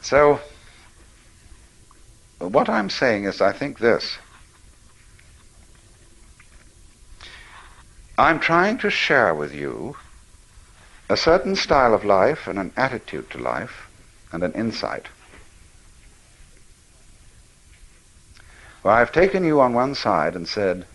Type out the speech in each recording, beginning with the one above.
So, what I'm saying is, I think this. I'm trying to share with you a certain style of life and an attitude to life and an insight. Well, I've taken you on one side and said,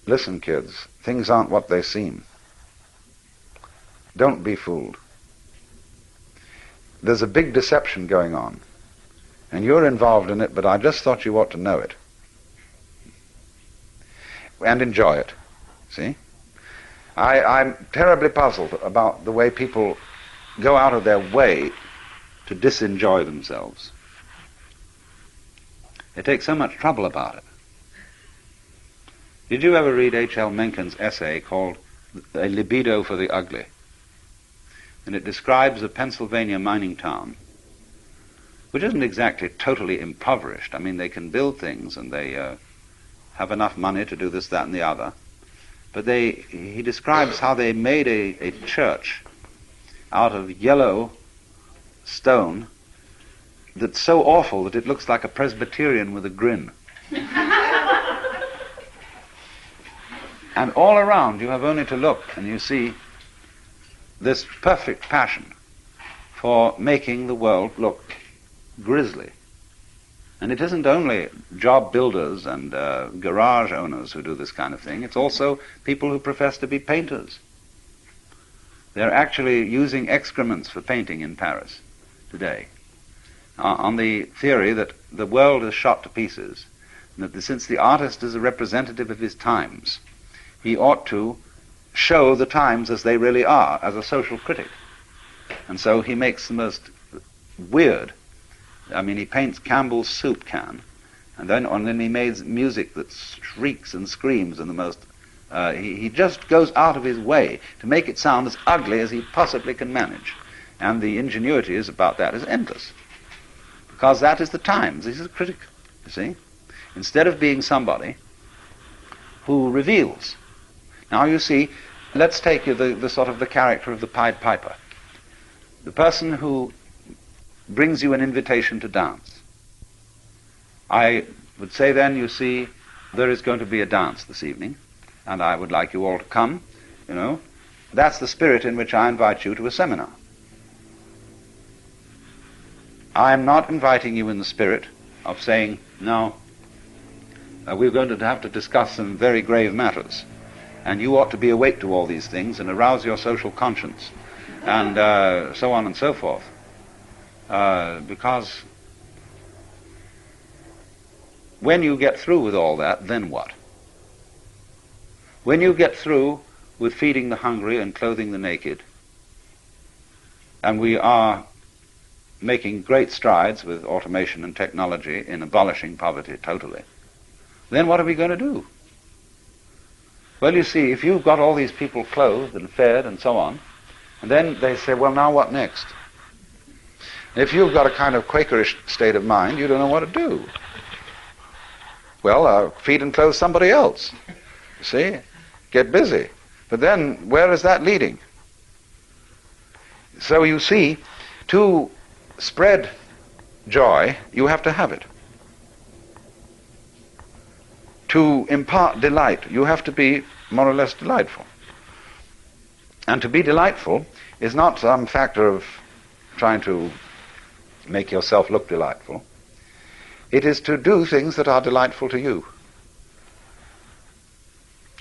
listen, kids, things aren't what they seem. Don't be fooled. There's a big deception going on, and you're involved in it, but I just thought you ought to know it. And enjoy it. See? I'm terribly puzzled about the way people go out of their way to disenjoy themselves. They take so much trouble about it. Did you ever read H.L. Mencken's essay called A Libido for the Ugly? And it describes a Pennsylvania mining town, which isn't exactly totally impoverished. I mean, they can build things and they have enough money to do this, that, and the other. But he describes how they made a church out of yellow stone that's so awful that it looks like a Presbyterian with a grin. And all around you have only to look and you see this perfect passion for making the world look grisly. And it isn't only job builders and garage owners who do this kind of thing, it's also people who profess to be painters. They're actually using excrements for painting in Paris today, on the theory that the world is shot to pieces, and that since the artist is a representative of his times, he ought to show the times as they really are, as a social critic. And so he makes the most weird, I mean, he paints Campbell's soup can, and then he makes music that shrieks and screams in the most, he just goes out of his way to make it sound as ugly as he possibly can manage. And the ingenuity about that is endless. Because that is the times. He's a critic, you see. Instead of being somebody who reveals. Now you see, let's take the sort of the character of the Pied Piper. The person who brings you an invitation to dance. I would say then, you see, there is going to be a dance this evening, and I would like you all to come, you know. That's the spirit in which I invite you to a seminar. I'm not inviting you in the spirit of saying, no, we're going to have to discuss some very grave matters, and you ought to be awake to all these things and arouse your social conscience, and so on and so forth. Because when you get through with all that, then what? When you get through with feeding the hungry and clothing the naked, and we are making great strides with automation and technology in abolishing poverty totally, then what are we going to do? Well, you see, if you've got all these people clothed and fed and so on, and then they say, well, now what next? If you've got a kind of Quakerish state of mind, you don't know what to do. Well, feed and clothe somebody else. You see? Get busy. But then, where is that leading? So you see, to spread joy, you have to have it. To impart delight, you have to be more or less delightful. And to be delightful is not some factor of trying to make yourself look delightful. It is to do things that are delightful to you.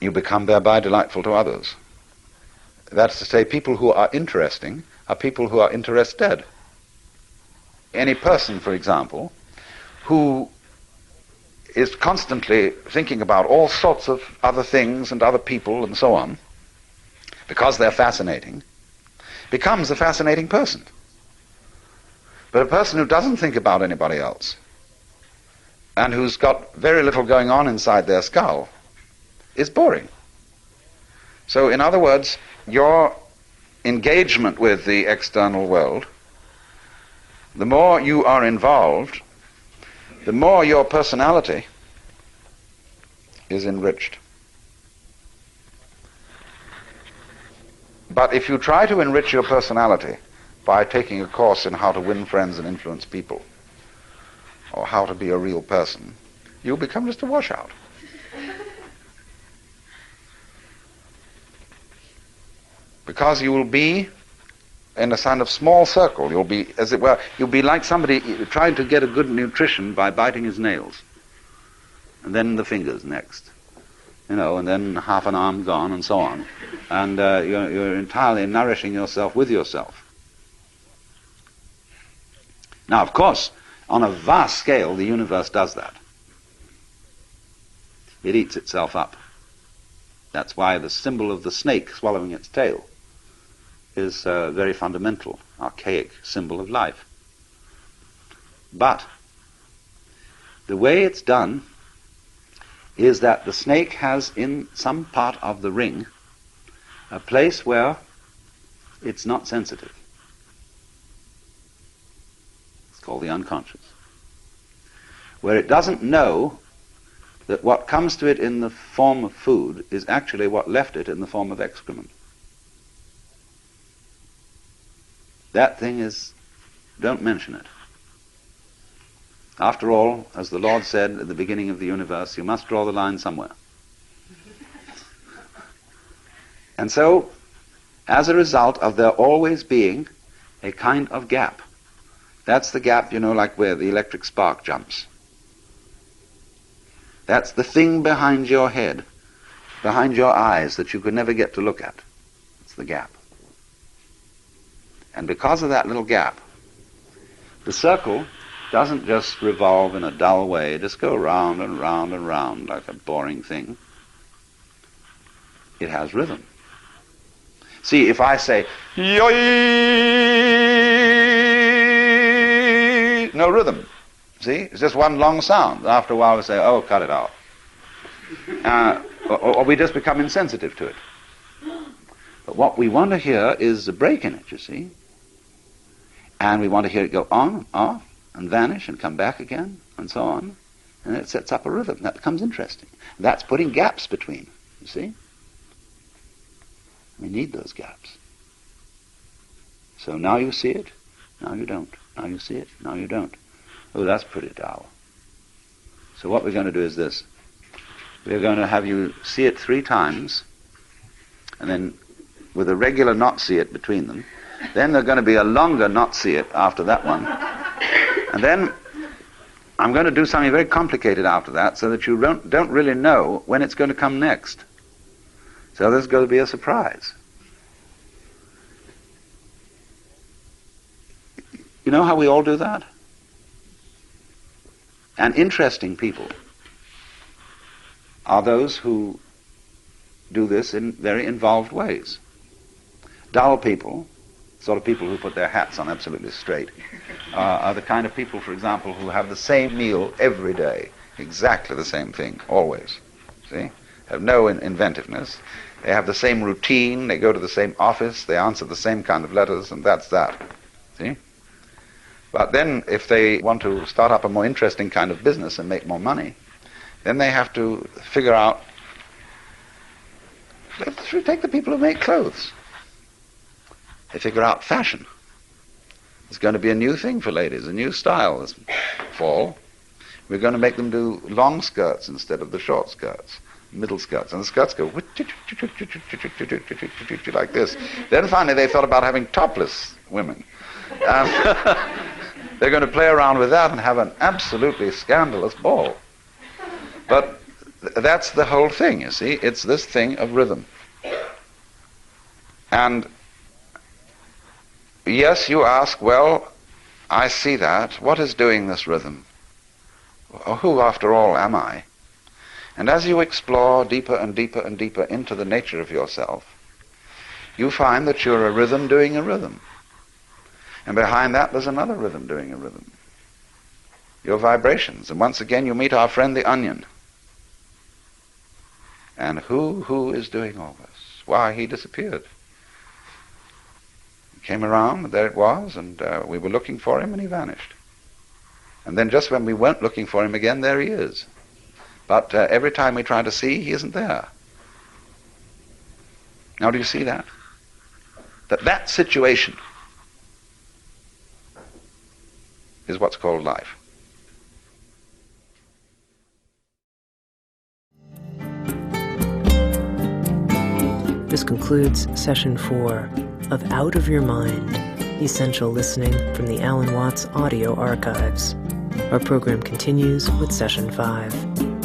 You become thereby delightful to others. That's to say, people who are interesting are people who are interested. Any person, for example, who is constantly thinking about all sorts of other things and other people and so on, because they're fascinating, becomes a fascinating person. But a person who doesn't think about anybody else, and who's got very little going on inside their skull, is boring. So, in other words, your engagement with the external world, the more you are involved, the more your personality is enriched. But if you try to enrich your personality by taking a course in how to win friends and influence people, or how to be a real person, you'll become just a washout. Because you will be in a kind of small circle. You'll be, as it were, you'll be like somebody trying to get a good nutrition by biting his nails. And then the fingers next. And then half an arm gone and so on. And you're entirely nourishing yourself with yourself. Now, of course, on a vast scale, the universe does that. It eats itself up. That's why the symbol of the snake swallowing its tail is a very fundamental, archaic symbol of life. But the way it's done is that the snake has in some part of the ring a place where it's not sensitive. It's called the unconscious. Where it doesn't know that what comes to it in the form of food is actually what left it in the form of excrement. That thing is, don't mention it. After all, as the Lord said at the beginning of the universe, you must draw the line somewhere. And so, as a result of there always being a kind of gap, that's the gap, like where the electric spark jumps. That's the thing behind your head, behind your eyes, that you could never get to look at. It's the gap. And because of that little gap, the circle doesn't just revolve in a dull way, just go round and round and round like a boring thing. It has rhythm. See, if I say, yoy, no rhythm. See, it's just one long sound. After a while we say, oh, cut it out. Or we just become insensitive to it. But what we want to hear is a break in it, you see. And we want to hear it go on, off, and vanish, and come back again, and so on. And it sets up a rhythm. That becomes interesting. That's putting gaps between, you see. We need those gaps. So now you see it, now you don't. Now you see it, now you don't. Oh, that's pretty dull. So what we're going to do is this. We're going to have you see it 3 times, and then with a regular not see it between them. Then there's going to be a longer not see it after that one. And then I'm going to do something very complicated after that so that you don't really know when it's going to come next. So there's going to be a surprise. You know how we all do that? And interesting people are those who do this in very involved ways. Dull people, sort of people who put their hats on absolutely straight, are the kind of people, for example, who have the same meal every day, exactly the same thing, always. See? Have no inventiveness. They have the same routine, they go to the same office, they answer the same kind of letters, and that's that. See? But then, if they want to start up a more interesting kind of business and make more money, then they have to figure out, let's take the people who make clothes. They figure out fashion. It's going to be a new thing for ladies, a new style this fall. We're going to make them do long skirts instead of the short skirts, middle skirts. And the skirts go like this. Then finally they thought about having topless women. They're going to play around with that and have an absolutely scandalous ball. But that's the whole thing, you see. It's this thing of rhythm. And yes, you ask, well, I see that. What is doing this rhythm? Who, after all, am I? And as you explore deeper and deeper and deeper into the nature of yourself, you find that you're a rhythm doing a rhythm. And behind that, there's another rhythm doing a rhythm. Your vibrations. And once again, you meet our friend the onion. And who is doing all this? Why, he disappeared. He came around, and there it was, and we were looking for him, and he vanished. And then just when we weren't looking for him again, there he is. But every time we try to see, he isn't there. Now, do you see that? That situation is what's called life. This concludes Session 4 of Out of Your Mind, Essential Listening from the Alan Watts Audio Archives. Our program continues with Session 5.